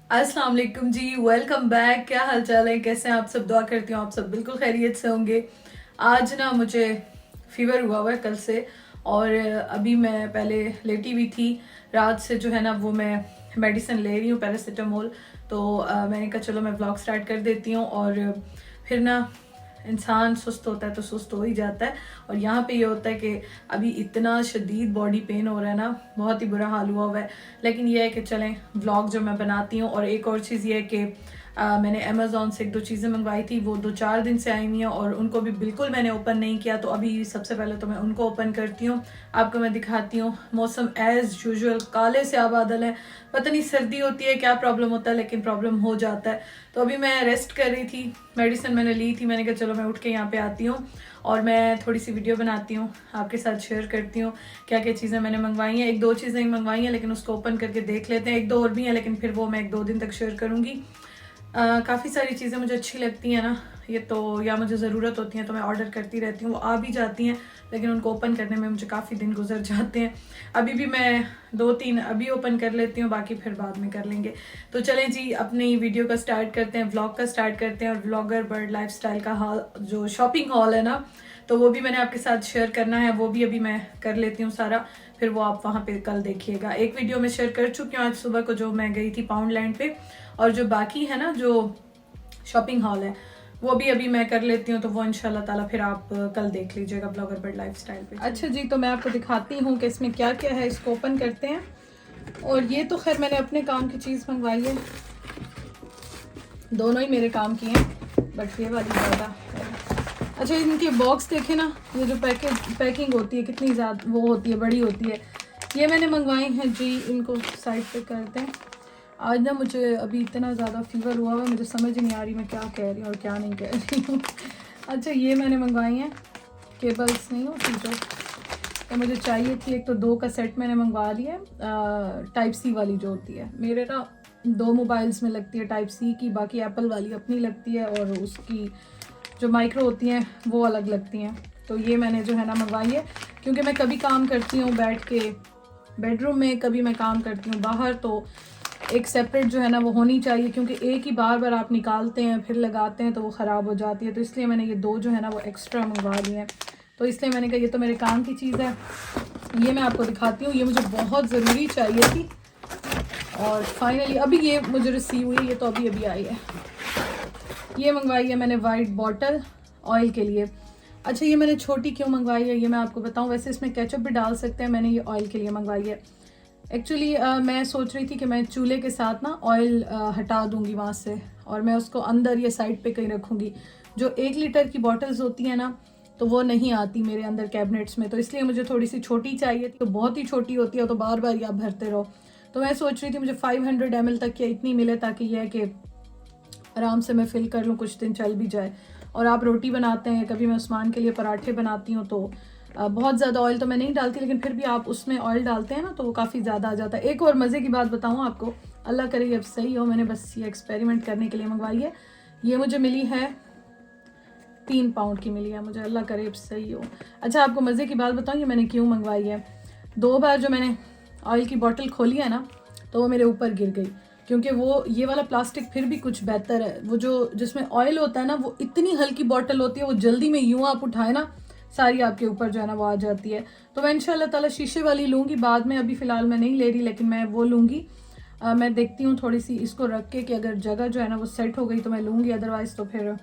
अस्सलाम वालेकुम जी, welcome back. क्या हाल चाल है, कैसे हैं आप सब? दुआ करती हूँ आप सब बिल्कुल खैरियत से होंगे। आज ना मुझे फीवर हुआ है कल से, और अभी मैं पहले लेटी हुई थी। रात से जो है ना वो मैं मेडिसिन ले रही हूँ, पैरासीटामोल। तो मैंने कहा चलो मैं व्लॉग स्टार्ट कर देती हूँ। और फिर ना इंसान सुस्त होता है तो सुस्त हो ही जाता है। और यहाँ पे ये होता है कि अभी इतना शदीद बॉडी पेन हो रहा है ना, बहुत ही बुरा हाल हुआ है। लेकिन ये है कि चलें, व्लॉग जो मैं बनाती हूँ। और एक और चीज़ ये है कि मैंने अमेज़ॉन से एक दो चीज़ें मंगवाई थी, वो 2-4 दिन से आई हुई हैं और उनको भी बिल्कुल मैंने ओपन नहीं किया। तो अभी सबसे पहले तो मैं उनको ओपन करती हूँ, आपको मैं दिखाती हूँ। मौसम एज़ यूजुअल काले से बादल है, पता नहीं सर्दी होती है क्या प्रॉब्लम होता है, लेकिन प्रॉब्लम हो जाता है। तो अभी मैं रेस्ट कर रही थी, मेडिसिन मैंने ली थी, मैंने कहा चलो मैं उठ के यहाँ पे आती हूँ और मैं थोड़ी सी वीडियो बनाती हूँ, आपके साथ शेयर करती हूँ क्या क्या चीज़ें मैंने मंगवाई हैं। 1-2 चीज़ें ही मंगवाई हैं, लेकिन उसको ओपन करके देख लेते हैं। 1-2 और भी हैं, लेकिन फिर वो मैं 1-2 दिन तक शेयर करूँगी। काफ़ी सारी चीज़ें मुझे अच्छी लगती हैं ना, ये तो या मुझे ज़रूरत होती है तो मैं ऑर्डर करती रहती हूँ, वो आ भी जाती हैं, लेकिन उनको ओपन करने में मुझे काफ़ी दिन गुजर जाते हैं। अभी भी मैं 2-3 अभी ओपन कर लेती हूँ, बाकी फिर बाद में कर लेंगे। तो चलें जी, अपनी वीडियो का स्टार्ट करते हैं, व्लॉग का स्टार्ट करते हैं। और व्लॉगर बर्ड लाइफस्टाइल का हाल, जो शॉपिंग हॉल है ना, तो वो भी मैंने आपके साथ शेयर करना है, वो भी अभी मैं कर लेती हूँ सारा, फिर वो आप वहाँ पे कल देखिएगा। एक वीडियो में शेयर कर चुकी हूँ आज सुबह को, जो मैं गई थी पाउंड लैंड पे। और जो बाकी है ना, जो शॉपिंग हॉल है, वो भी अभी मैं कर लेती हूँ, तो वो इंशाल्लाह ताला फिर आप कल देख लीजिएगा ब्लॉगर बर्ड लाइफस्टाइल पे। अच्छा जी, तो मैं आपको दिखाती हूँ कि इसमें क्या क्या है। इसको ओपन करते हैं। और ये तो खैर मैंने अपने काम की चीज़ मंगवाई है, दोनों ही मेरे काम की हैं, बट ये वाली ज़्यादा। अच्छा, इनके बॉक्स देखे ना, ये जो पैकिंग होती है कितनी ज़्यादा वो होती है, बड़ी होती है। ये मैंने मंगवाई हैं जी, इनको साइड पे करते हैं। आज ना मुझे अभी इतना ज़्यादा फीवर हुआ है, मुझे समझ नहीं आ रही मैं क्या कह रही हूँ और क्या नहीं कह रही हूँ। अच्छा, ये मैंने मंगवाई हैं, केबल्स नहीं होती जो, तो मुझे चाहिए थी। एक तो 2 का सेट मैंने मंगवा लिया है, टाइप सी वाली जो होती है। मेरे ना 2 मोबाइल्स में लगती है टाइप सी की, बाकी एप्पल वाली अपनी लगती है, और उसकी जो माइक्रो होती हैं वो अलग लगती हैं। तो ये मैंने जो है ना मंगवाई है, क्योंकि मैं कभी काम करती हूँ बैठ के बेडरूम में, कभी मैं काम करती हूँ बाहर, तो एक सेपरेट जो है ना वो होनी चाहिए, क्योंकि एक ही बार बार आप निकालते हैं फिर लगाते हैं तो वो ख़राब हो जाती है। तो इसलिए मैंने ये 2 जो है ना वो एक्स्ट्रा मंगवा लिए हैं। तो इसलिए मैंने कहा ये तो मेरे काम की चीज़ है, ये मैं आपको दिखाती हूँ। ये मुझे बहुत ज़रूरी चाहिए थी, और फाइनली अभी ये मुझे रिसीव हुई है, ये तो अभी अभी आई है। ये मंगवाई है मैंने वाइट बॉटल ऑयल के लिए। अच्छा, ये मैंने छोटी क्यों मंगवाई है ये मैं आपको बताऊं। वैसे इसमें केचप भी डाल सकते हैं, मैंने ये ऑयल के लिए मंगवाई है। एक्चुअली मैं सोच रही थी कि मैं चूल्हे के साथ ना ऑयल हटा दूंगी वहाँ से, और मैं उसको अंदर या साइड पे कहीं रखूंगी। जो 1 लीटर की बॉटल्स होती है ना, तो वो नहीं आती मेरे अंदर कैबिनेट्स में, तो इसलिए मुझे थोड़ी सी छोटी चाहिए थी। तो बहुत ही छोटी होती है तो बार बार आप भरते रहो। तो मैं सोच रही थी मुझे 500 ml तक या इतनी मिले, ताकि यह है कि आराम से मैं फिल कर लूँ, कुछ दिन चल भी जाए। और आप रोटी बनाते हैं, कभी मैं उस्मान के लिए पराठे बनाती हूँ, तो बहुत ज़्यादा ऑयल तो मैं नहीं डालती, लेकिन फिर भी आप उसमें ऑयल डालते हैं ना तो वो काफ़ी ज़्यादा आ जाता है। एक और मज़े की बात बताऊँ आपको, अल्लाह करे ये अब सही हो, मैंने बस ये एक्सपेरिमेंट करने के लिए मंगवाई है। ये मुझे मिली है 3 पाउंड की मिली है मुझे, अल्लाह करे अब सही हो। अच्छा, आपको मज़े की बात बताऊँ ये मैंने क्यों मंगवाई है। 2 बार जो मैंने ऑयल की बॉटल खोली है ना, तो वो मेरे ऊपर गिर गई, क्योंकि वो ये वाला प्लास्टिक फिर भी कुछ बेहतर है। वो जो जिसमें ऑयल होता है ना, वो इतनी हल्की बॉटल होती है, वो जल्दी में यूँ आप उठाए ना सारी आपके ऊपर जो है ना वो आ जाती है। तो मैं इंशाल्लाह ताला शीशे वाली लूँगी बाद में, अभी फ़िलहाल मैं नहीं ले रही, लेकिन मैं वो लूँगी। मैं देखती हूँ थोड़ी सी इसको रख के कि अगर जगह जो है ना वो सेट हो गई तो मैं लूँगी, अदरवाइज़ तो फिर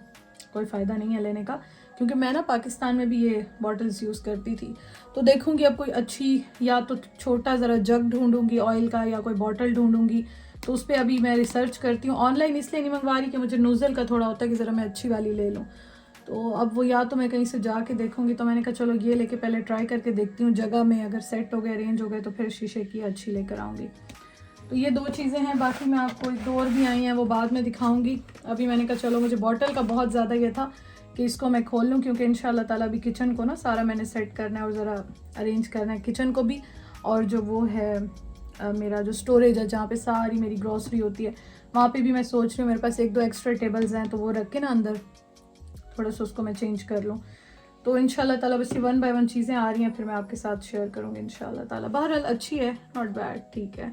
कोई फ़ायदा नहीं है लेने का। क्योंकि मैं ना पाकिस्तान में भी ये बॉटल्स यूज़ करती थी। तो देखूँगी अब कोई अच्छी, या तो छोटा ज़रा जग ढूंढूंगी ऑयल का, या कोई बॉटल ढूंढूंगी। तो उस पर अभी मैं रिसर्च करती हूँ। ऑनलाइन इसलिए नहीं मंगवा रही कि मुझे नोज़ल का थोड़ा होता है कि ज़रा मैं अच्छी वाली ले लूँ। तो अब वो या तो मैं कहीं से जाके देखूँगी, तो मैंने कहा चलो ये लेके पहले ट्राई करके देखती हूँ, जगह में अगर सेट हो गए, अरेंज हो गए, तो फिर शीशे की अच्छी लेकर आऊँगी। तो ये 2 चीज़ें हैं, बाकी मैं आपको 1-2 और भी आई हैं वो बाद में दिखाऊंगी। अभी मैंने कहा चलो, मुझे बॉटल का बहुत ज़्यादा ये था कि इसको मैं खोल लूँ, क्योंकि इंशाल्लाह ताला अभी किचन को ना सारा मैंने सेट करना है और ज़रा अरेंज करना है किचन को भी। और जो वो है मेरा जो स्टोरेज है जहाँ पे सारी मेरी ग्रॉसरी होती है, वहाँ पे भी मैं सोच रही हूँ मेरे पास 1-2 एक्स्ट्रा टेबल्स हैं, तो वो रख के ना अंदर थोड़ा सा उसको मैं चेंज कर लूँ। तो इंशाल्लाह ताला बस ये 1 बाय 1 चीज़ें आ रही हैं, फिर मैं आपके साथ शेयर करूँगी इंशाल्लाह ताला। बहरहाल अच्छी है, नॉट बैड, ठीक है।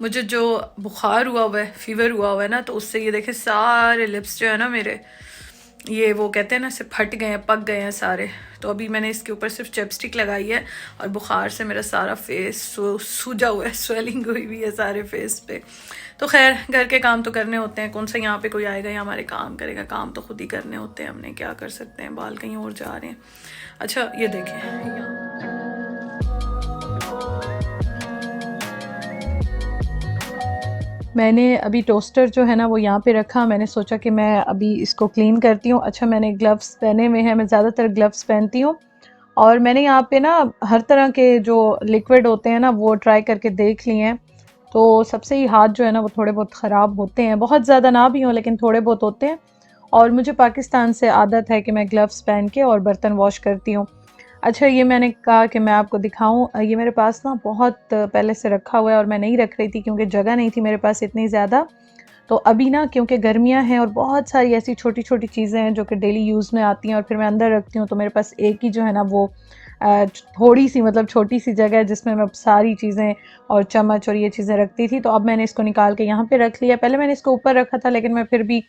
मुझे जो बुखार हुआ है, फीवर हुआ है ना, तो उससे ये देखे सारे लिप्स जो है ना मेरे, ये वो कहते हैं ना, सिर्फ फट गए हैं, पक गए हैं सारे। तो अभी मैंने इसके ऊपर सिर्फ चिपस्टिक लगाई है और बुखार से मेरा सारा फेस सूजा हुआ है, स्वेलिंग हुई हुई है सारे फेस पे। तो खैर, घर के काम तो करने होते हैं, कौन सा यहाँ पे कोई आएगा या हमारे काम करेगा, काम तो खुद ही करने होते हैं, हमने क्या कर सकते हैं, बाल कहीं और जा रहे हैं। अच्छा ये देखें यहाँ, मैंने अभी टोस्टर जो है ना वो यहाँ पे रखा, मैंने सोचा कि मैं अभी इसको क्लीन करती हूँ। अच्छा, मैंने ग्लव्स पहने हुए हैं, मैं ज़्यादातर ग्लव्स पहनती हूँ। और मैंने यहाँ पे ना हर तरह के जो लिक्विड होते हैं ना वो ट्राई करके देख लिए हैं। तो सबसे ही हाथ जो है ना वो थोड़े बहुत ख़राब होते हैं, बहुत ज़्यादा ना भी हों लेकिन थोड़े बहुत होते हैं। और मुझे पाकिस्तान से आदत है कि मैं ग्लव्स पहन के और बर्तन वॉश करती हूँ। अच्छा, ये मैंने कहा कि मैं आपको दिखाऊं, ये मेरे पास ना बहुत पहले से रखा हुआ है और मैं नहीं रख रही थी क्योंकि जगह नहीं थी मेरे पास इतनी ज़्यादा। तो अभी ना क्योंकि गर्मियां हैं और बहुत सारी ऐसी छोटी छोटी चीज़ें हैं जो कि डेली यूज़ में आती हैं और फिर मैं अंदर रखती हूँ, तो मेरे पास एक ही जो है ना वो थोड़ी सी मतलब छोटी सी जगह है जिसमें मैं सारी चीज़ें और चम्मच और ये चीज़ें रखती थी। तो अब मैंने इसको निकाल के यहाँ पे रख लिया। पहले मैंने इसको ऊपर रखा था लेकिन मैं फिर भी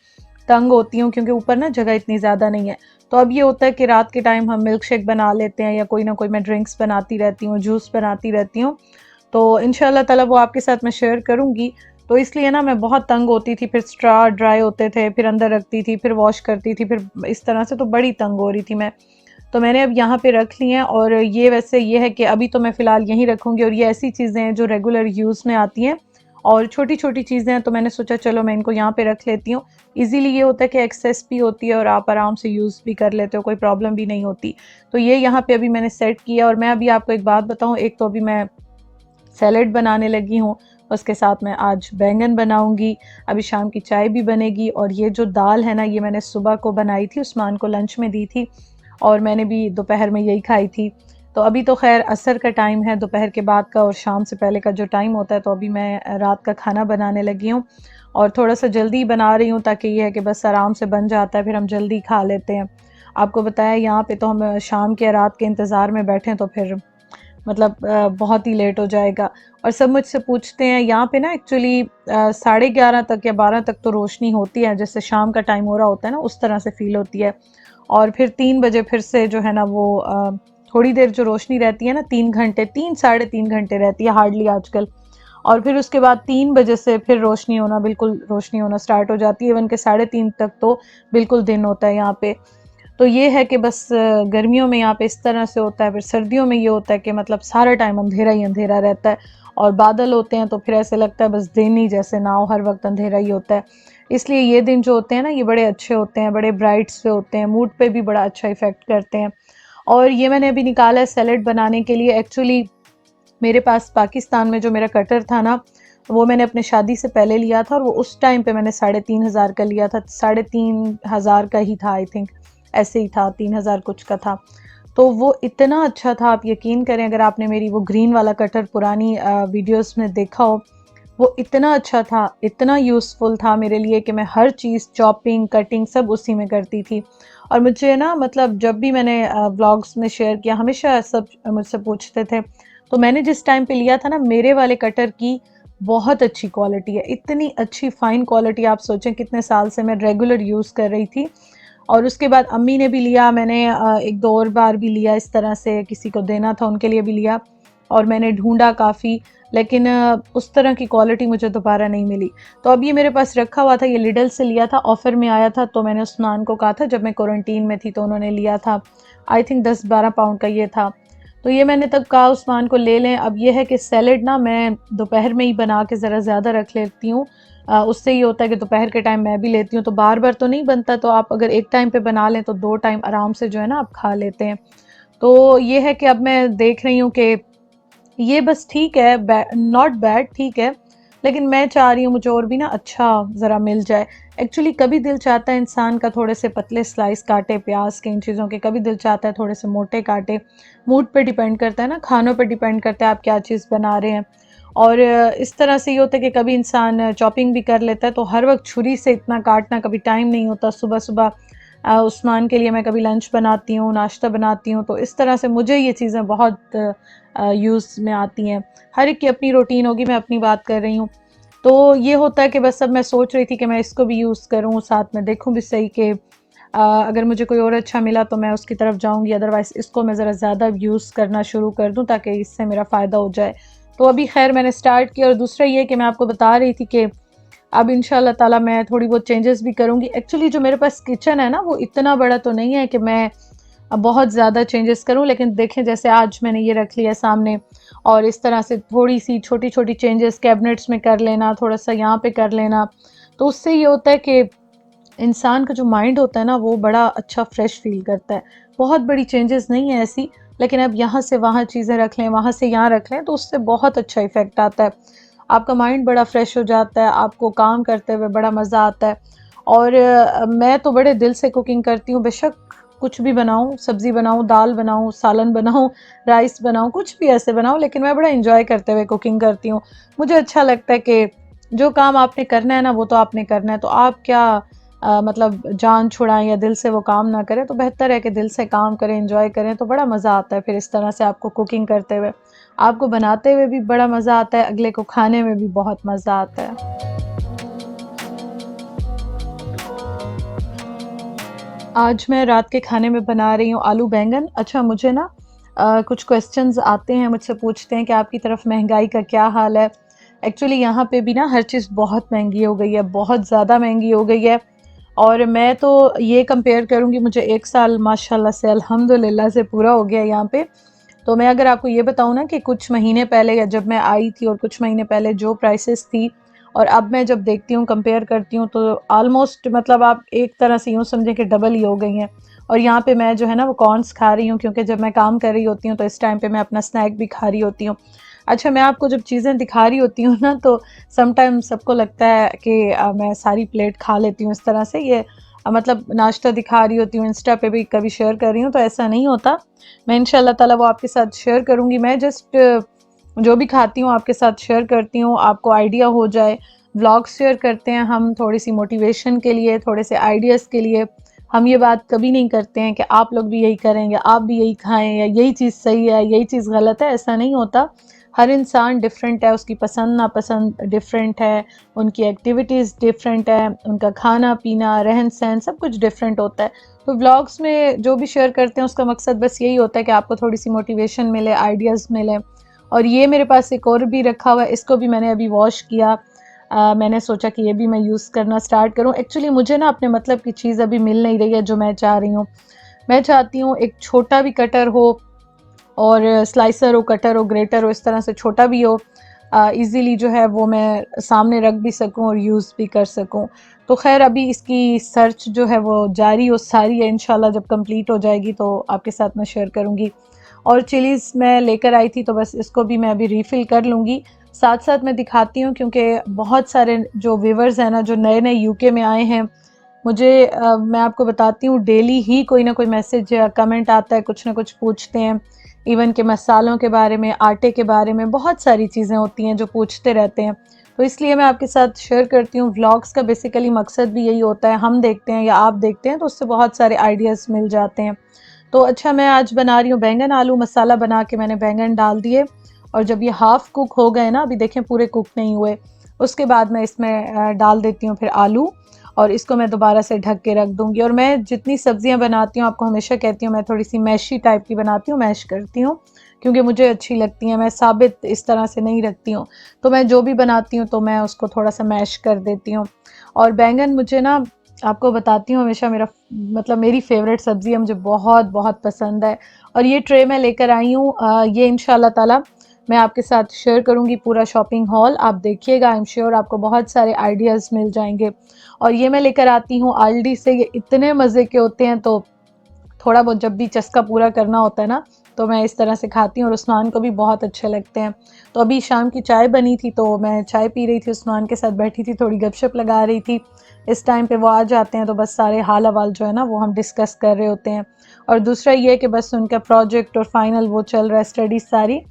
तंग होती हूँ क्योंकि ऊपर ना जगह इतनी ज़्यादा नहीं है। तो अब ये होता है कि रात के टाइम हम मिल्क शेक बना लेते हैं या कोई ना कोई मैं ड्रिंक्स बनाती रहती हूँ, जूस बनाती रहती हूँ। तो इंशाल्लाह ताला वो आपके साथ मैं शेयर करूँगी। तो इसलिए ना मैं बहुत तंग होती थी, फिर स्ट्रा ड्राई होते थे, फिर अंदर रखती थी, फिर वॉश करती थी, फिर इस तरह से तो बड़ी तंग हो रही थी मैं। तो मैंने अब यहाँ पे रख ली हैं और ये वैसे ये है कि अभी तो मैं फ़िलहाल यहीं रखूँगी और ये ऐसी चीज़ें हैं जो रेगुलर यूज़ में आती हैं और छोटी छोटी चीज़ें हैं, तो मैंने सोचा चलो मैं इनको यहाँ पे रख लेती हूँ। इजीली ये होता है कि एक्सेस भी होती है और आप आराम से यूज़ भी कर लेते हो, कोई प्रॉब्लम भी नहीं होती। तो ये यहाँ पे अभी मैंने सेट किया और मैं अभी आपको एक बात बताऊँ, एक तो अभी मैं सैलेड बनाने लगी हूँ, उसके साथ मैं आज बैंगन बनाऊंगी, अभी शाम की चाय भी बनेगी। और ये जो दाल है ना ये मैंने सुबह को बनाई थी, उस्मान को लंच में दी थी और मैंने भी दोपहर में यही खाई थी। तो अभी तो खैर असर का टाइम है, दोपहर के बाद का और शाम से पहले का जो टाइम होता है, तो अभी मैं रात का खाना बनाने लगी हूँ और थोड़ा सा जल्दी बना रही हूँ ताकि ये है कि बस आराम से बन जाता है, फिर हम जल्दी खा लेते हैं। आपको बताया यहाँ पे तो हम शाम के रात के इंतज़ार में बैठे तो फिर मतलब बहुत ही लेट हो जाएगा। और सब मुझसे पूछते हैं यहाँ पे ना एक्चुअली 11:30 तक या 12 तक तो रोशनी होती है, जैसे शाम का टाइम हो रहा होता है ना उस तरह से फील होती है। और फिर 3 बजे फिर से जो है ना वो थोड़ी देर जो रोशनी रहती है ना, 3 घंटे, 3 साढ़े 3 घंटे रहती है हार्डली आजकल। और फिर उसके बाद 3 बजे से फिर रोशनी होना, बिल्कुल रोशनी होना स्टार्ट हो जाती है। इवन के 3:30 तक तो बिल्कुल दिन होता है यहाँ पे। तो ये है कि बस गर्मियों में यहाँ पे इस तरह से होता है, फिर सर्दियों में ये होता है कि मतलब सारा टाइम अंधेरा ही अंधेरा रहता है और बादल होते हैं तो फिर ऐसे लगता है बस दिन ही जैसे ना हो, हर वक्त अंधेरा ही होता है। इसलिए ये दिन जो होते हैं ना ये बड़े अच्छे होते हैं, बड़े ब्राइट से होते हैं, मूड पे भी बड़ा अच्छा इफ़ेक्ट करते हैं। और ये मैंने अभी निकाला है सैलेड बनाने के लिए। एक्चुअली मेरे पास पाकिस्तान में जो मेरा कटर था ना वो मैंने अपने शादी से पहले लिया था और वो उस टाइम पे मैंने 3,500 का लिया था, 3,500 का ही था आई थिंक, ऐसे ही था, 3,000 कुछ का था। तो वो इतना अच्छा था, आप यकीन करें अगर आपने मेरी वो ग्रीन वाला कटर पुरानी वीडियोस में देखा हो, वो इतना अच्छा था, इतना यूज़फुल था मेरे लिए कि मैं हर चीज़ चॉपिंग कटिंग सब उसी में करती थी। और मुझे ना मतलब जब भी मैंने व्लॉग्स में शेयर किया हमेशा सब मुझसे पूछते थे। तो मैंने जिस टाइम पे लिया था ना मेरे वाले कटर की बहुत अच्छी क्वालिटी है, इतनी अच्छी फ़ाइन क्वालिटी, आप सोचें कितने साल से मैं रेगुलर यूज़ कर रही थी। और उसके बाद अम्मी ने भी लिया, मैंने एक दो और बार भी लिया, इस तरह से किसी को देना था उनके लिए भी लिया और मैंने ढूंढा काफ़ी, लेकिन उस तरह की क्वालिटी मुझे दोबारा नहीं मिली। तो अब ये मेरे पास रखा हुआ था, ये लिडल से लिया था, ऑफ़र में आया था। तो मैंने उस्मान को कहा था जब मैं क्वारंटीन में थी तो उन्होंने लिया था, आई थिंक 10-12 पाउंड का ये था। तो ये मैंने तब कहा उस्मान को ले लें। अब ये है कि सैलेड ना मैं दोपहर में ही बना के ज़रा ज़्यादा रख लेती हूँ, उससे ये होता है कि दोपहर के टाइम मैं भी लेती हूँ तो बार बार तो नहीं बनता, तो आप अगर एक टाइम पे बना लें तो 2 टाइम आराम से जो है ना आप खा लेते हैं। तो ये है कि अब मैं देख रही हूँ कि ये बस ठीक है, नॉट बैड, ठीक है, लेकिन मैं चाह रही हूँ मुझे और भी ना अच्छा ज़रा मिल जाए। एक्चुअली कभी दिल चाहता है इंसान का थोड़े से पतले स्लाइस काटे प्याज के, इन चीज़ों के, कभी दिल चाहता है थोड़े से मोटे काटे। मूड पे डिपेंड करता है ना, खानों पे डिपेंड करता है आप क्या चीज़ बना रहे हैं। और इस तरह से ये होता है कि कभी इंसान चॉपिंग भी कर लेता है, तो हर वक्त छुरी से इतना काटना कभी टाइम नहीं होता। सुबह सुबह उस्मान के लिए मैं कभी लंच बनाती हूँ, नाश्ता बनाती हूँ, तो इस तरह से मुझे ये चीज़ें बहुत यूज़ में आती हैं। हर एक की अपनी रूटीन होगी, मैं अपनी बात कर रही हूँ। तो ये होता है कि बस अब मैं सोच रही थी कि मैं इसको भी यूज़ करूँ, साथ में देखूँ भी सही कि अगर मुझे कोई और अच्छा मिला तो मैं उसकी तरफ जाऊँगी, अदरवाइज़ इसको मैं ज़रा ज़्यादा यूज़ करना शुरू कर दूँ ताकि इससे मेरा फ़ायदा हो जाए। तो अभी ख़ैर मैंने स्टार्ट किया। और दूसरा ये कि मैं आपको बता रही थी कि अब इंशाल्लाह ताला मैं थोड़ी बहुत चेंजेस भी करूँगी। एक्चुअली जो मेरे पास किचन है ना, वो इतना बड़ा तो नहीं है कि मैं बहुत ज़्यादा चेंजेस करूँ, लेकिन देखें जैसे आज मैंने ये रख लिया सामने, और इस तरह से थोड़ी-सी छोटी-छोटी चेंजेस कैबिनेट्स में कर लेना, थोड़ा-सा यहाँ पे कर लेना, तो उससे ये होता है कि इंसान का जो माइंड होता है ना, वो बड़ा अच्छा फ्रेश फ़ील करता है। बहुत बड़ी चेंजेस नहीं है ऐसी, लेकिन अब यहाँ से वहाँ चीज़ें रख लें, वहाँ से यहाँ रख लें, तो उससे बहुत अच्छा इफ़ेक्ट आता है। आपका माइंड बड़ा फ्रेश हो जाता है, आपको काम करते हुए बड़ा मज़ा आता है। और मैं तो बड़े दिल से कुकिंग करती हूँ, बेशक कुछ भी बनाऊँ, सब्ज़ी बनाऊँ, दाल बनाऊँ, सालन बनाऊँ, राइस बनाऊँ, कुछ भी ऐसे बनाऊँ, लेकिन मैं बड़ा एन्जॉय करते हुए कुकिंग करती हूँ। मुझे अच्छा लगता है कि जो काम आपने करना है ना, वो तो आपने करना है, तो आप क्या मतलब जान छुड़ाएँ या दिल से वो काम ना करें, तो बेहतर है कि दिल से काम करें, एन्जॉय करें, तो बड़ा मज़ा आता है फिर इस तरह से आपको कुकिंग करते हुए। आपको बनाते हुए भी बड़ा मज़ा आता है, अगले को खाने में भी बहुत मज़ा आता है। आज मैं रात के खाने में बना रही हूँ आलू बैंगन। अच्छा, मुझे ना कुछ क्वेश्चंस आते हैं, मुझसे पूछते हैं कि आपकी तरफ महंगाई का क्या हाल है। एक्चुअली यहाँ पे भी ना हर चीज़ बहुत महंगी हो गई है, बहुत ज़्यादा महंगी हो गई है। और मैं तो ये कंपेयर करूँगी, मुझे 1 साल माशाल्लाह से अल्हम्दुलिल्लाह से पूरा हो गया यहाँ पे। तो मैं अगर आपको ये बताऊँ ना कि कुछ महीने पहले या जब मैं आई थी और कुछ महीने पहले जो प्राइसेस थी और अब मैं जब देखती हूँ, कंपेयर करती हूँ, तो ऑलमोस्ट मतलब आप एक तरह से यूँ समझें कि डबल ही हो गई हैं। और यहाँ पे मैं जो है ना वो कॉर्न्स खा रही हूँ, क्योंकि जब मैं काम कर रही होती हूँ तो इस टाइम पे मैं अपना स्नैक भी खा रही होती हूँ। अच्छा, मैं आपको जब चीज़ें दिखा रही होती हूँ ना, तो समटाइम सबको लगता है कि मैं सारी प्लेट खा लेती हूँ इस तरह से। ये मतलब नाश्ता दिखा रही होती हूँ, इंस्टा पे भी कभी शेयर कर रही हूँ, तो ऐसा नहीं होता। मैं इंशाल्लाह ताला वो आपके साथ शेयर करूँगी। मैं जस्ट जो भी खाती हूँ आपके साथ शेयर करती हूँ, आपको आइडिया हो जाए। व्लॉग्स शेयर करते हैं हम थोड़ी सी मोटिवेशन के लिए, थोड़े से आइडियाज़ के लिए। हम ये बात कभी नहीं करते हैं कि आप लोग भी यही करें या आप भी यही खाएँ या यही चीज़ सही है, यही चीज़ गलत है, ऐसा नहीं होता। हर इंसान डिफरेंट है, उसकी पसंद नापसंद डिफरेंट है, उनकी एक्टिविटीज़ डिफरेंट है, उनका खाना-पीना, रहन-सहन सब कुछ डिफरेंट होता है। तो व्लॉग्स में जो भी शेयर करते हैं उसका मकसद बस यही होता है कि आपको थोड़ी-सी मोटिवेशन मिले, आइडियाज़ मिलें। और ये मेरे पास एक और भी रखा हुआ है, इसको भी मैंने अभी वॉश किया। मैंने सोचा कि ये भी मैं यूज़ करना स्टार्ट करूँ। एक्चुअली मुझे ना अपने मतलब की चीज़ अभी मिल नहीं रही है जो मैं चाह रही हूँ। मैं चाहती हूँ एक छोटा भी कटर हो और स्लाइसर हो, कटर हो, ग्रेटर हो, इस तरह से छोटा भी हो, ईज़िली जो है वो मैं सामने रख भी सकूँ और यूज़ भी कर सकूँ। तो ख़ैर अभी इसकी सर्च जो है वो जारी और सारी है, इंशाल्लाह जब कंप्लीट हो जाएगी तो आपके साथ मैं शेयर करूँगी। और चिलीज़ मैं लेकर आई थी, तो बस इसको भी मैं अभी रीफ़िल कर लूँगी। साथ-साथ मैं दिखाती हूँ, क्योंकि बहुत सारे जो व्यूअर्स हैं ना, जो नए-नए यूके में आए हैं, मुझे मैं आपको बताती हूँ, डेली ही कोई ना कोई मैसेज या कमेंट आता है, कुछ ना कुछ पूछते हैं। इवन के मसालों के बारे में, आटे के बारे में, बहुत सारी चीज़ें होती हैं जो पूछते रहते हैं। तो इसलिए मैं आपके साथ शेयर करती हूँ। व्लॉग्स का बेसिकली मकसद भी यही होता है, हम देखते हैं या आप देखते हैं तो उससे बहुत सारे आइडियाज़ मिल जाते हैं। तो अच्छा, मैं आज बना रही हूँ बैंगन आलू मसाला। बना के मैंने बैंगन डाल दिए, और जब ये हाफ़ कुक हो गए ना, अभी देखें पूरे कुक नहीं हुए, उसके बाद मैं इसमें डाल देती हूँ फिर आलू, और इसको मैं दोबारा से ढक के रख दूँगी। और मैं जितनी सब्ज़ियाँ बनाती हूँ, आपको हमेशा कहती हूँ, मैं थोड़ी-सी मैशी टाइप की बनाती हूँ, मैश करती हूँ, क्योंकि मुझे अच्छी लगती हैं, मैं साबित इस तरह से नहीं रखती हूँ। तो मैं जो भी बनाती हूँ तो मैं उसको थोड़ा-सा मैश कर देती हूँ। और बैंगन मुझे ना, आपको बताती हूँ, हमेशा मेरा मतलब मेरी फ़ेवरेट सब्ज़ी है, मुझे बहुत-बहुत पसंद है। और ये ट्रे मैं लेकर आई हूँ, ये इंशाल्लाह ताला मैं आपके साथ शेयर करूँगी पूरा शॉपिंग हॉल। आप देखिएगा, आई एम श्योर आपको बहुत सारे आइडियाज़ मिल जाएँगे। और ये मैं लेकर आती हूँ आल्डी से, ये इतने मज़े के होते हैं, तो थोड़ा बहुत जब भी चस्का पूरा करना होता है ना, तो मैं इस तरह से खाती हूँ, और उस्मान को भी बहुत अच्छे लगते हैं। तो अभी शाम की चाय बनी थी, तो मैं चाय पी रही थी, उस्मान के साथ बैठी थी, थोड़ी गपशप लगा रही थी। इस टाइम पे वो आ जाते हैं तो बस सारे हाल अहवाल जो है ना वो हम डिस्कस कर रहे होते हैं। और दूसरा ये है कि बस उनका प्रोजेक्ट और फाइनल वो चल रहा है, स्टडीज़ सारी,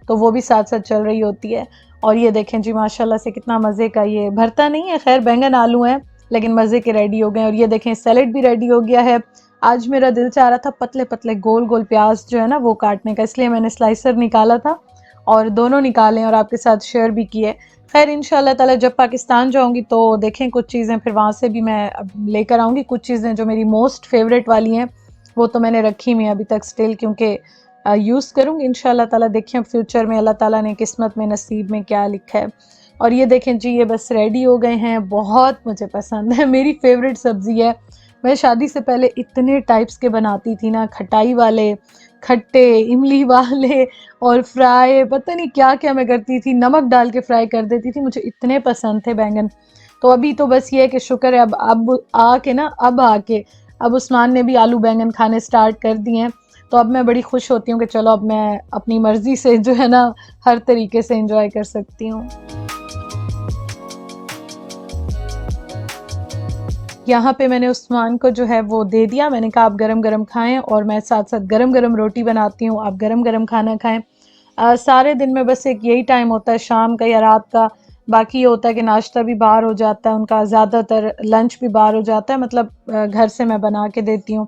तो वो भी साथ-साथ चल रही होती है। और ये देखें जी, माशाल्लाह से कितना मज़े का, ये भरता नहीं है खैर, बैंगन आलू हैं, लेकिन मज़े के रेडी हो गए। और ये देखें सैलेड भी रेडी हो गया है। आज मेरा दिल चाह रहा था पतले-पतले गोल-गोल प्याज़ जो है ना वो काटने का, इसलिए मैंने स्लाइसर निकाला था और दोनों निकाले और आपके साथ शेयर भी किए। खैर इंशाल्लाह ताला जब पाकिस्तान जाऊंगी तो देखें कुछ चीज़ें फिर वहाँ से भी मैं अब लेकर आऊँगी। कुछ चीज़ें जो मेरी मोस्ट फेवरेट वाली हैं वो तो मैंने रखी हुई हैं अभी तक स्टिल, क्योंकि यूज़ करूँगी इंशाल्लाह ताला। देखें फ्यूचर में अल्लाह ताला ने किस्मत में नसीब में क्या लिखा है। और ये देखें जी, ये बस रेडी हो गए हैं। बहुत मुझे पसंद है, मेरी फेवरेट सब्ज़ी है। मैं शादी से पहले इतने टाइप्स के बनाती थी ना, खटाई वाले, खट्टे, इमली वाले और फ्राई, पता नहीं क्या क्या मैं करती थी, नमक डाल के फ्राई कर देती थी। मुझे इतने पसंद थे बैंगन। तो अभी तो बस ये है कि शुक्र है अब आके अब उस्मान ने भी आलू बैंगन खाने स्टार्ट कर दिए हैं। तो अब मैं बड़ी खुश होती हूँ कि चलो अब मैं अपनी मर्ज़ी से जो है ना हर तरीके से एंजॉय कर सकती हूँ। यहाँ पे मैंने उस्मान को जो है वो दे दिया। मैंने कहा आप गरम गरम खाएं और मैं साथ साथ गरम गरम रोटी बनाती हूँ, आप गरम गरम खाना खाएं। सारे दिन में बस एक यही टाइम होता है शाम का या रात का। बाकी ये होता है कि नाश्ता भी बाहर हो जाता है उनका, ज़्यादातर लंच भी बाहर हो जाता है, मतलब घर से मैं बना के देती हूँ।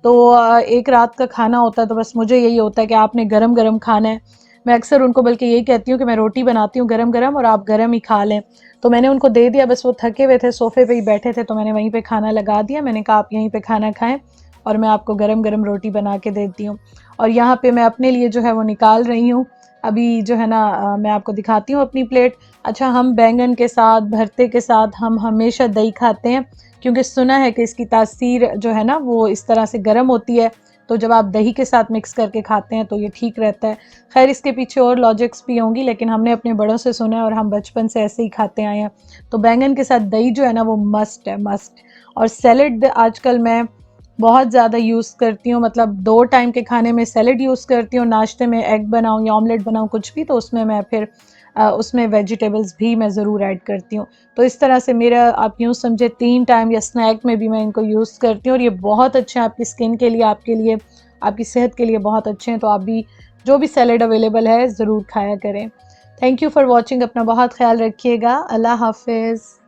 तो एक रात का खाना होता है तो बस मुझे यही होता है कि आपने गरम गरम खाना है। मैं अक्सर उनको बल्कि यही कहती हूँ कि मैं रोटी बनाती हूँ गरम गरम और आप गरम ही खा लें। तो मैंने उनको दे दिया, बस वो थके हुए थे, सोफ़े पे ही बैठे थे, तो मैंने वहीं पे खाना लगा दिया। मैंने कहा आप यहीं पे खाना खाएं और मैं आपको गरम गरम रोटी बना के देती हूँ। और यहाँ पे मैं अपने लिए जो है वो निकाल रही हूँ अभी जो है ना। मैं आपको दिखाती हूँ अपनी प्लेट। अच्छा, हम बैंगन के साथ, भरते के साथ हम हमेशा दही खाते हैं, क्योंकि सुना है कि इसकी तासीर जो है ना वो इस तरह से गर्म होती है। तो जब आप दही के साथ मिक्स करके खाते हैं तो ये ठीक रहता है। खैर इसके पीछे और लॉजिक्स भी होंगी, लेकिन हमने अपने बड़ों से सुना है और हम बचपन से ऐसे ही खाते आए हैं। तो बैंगन के साथ दही जो है ना वो मस्ट है, मस्ट। और सैलेड आजकल मैं बहुत ज़्यादा यूज़ करती हूँ, मतलब 2 टाइम के खाने में सैलेड यूज़ करती हूँ। नाश्ते में एग बनाऊँ या ऑमलेट बनाऊँ कुछ भी, तो उसमें मैं फिर उसमें वेजिटेबल्स भी मैं ज़रूर ऐड करती हूँ। तो इस तरह से मेरा आप यूँ समझे 3 टाइम या स्नैक में भी मैं इनको यूज़ करती हूँ और ये बहुत अच्छे हैं आपकी स्किन के लिए, आपके लिए, आपकी सेहत के लिए बहुत अच्छे हैं। तो आप भी जो भी सैलेड अवेलेबल है ज़रूर खाया करें। Thank you for watching. अपना बहुत ख्याल रखिएगा। अल्लाह हाफ़िज़।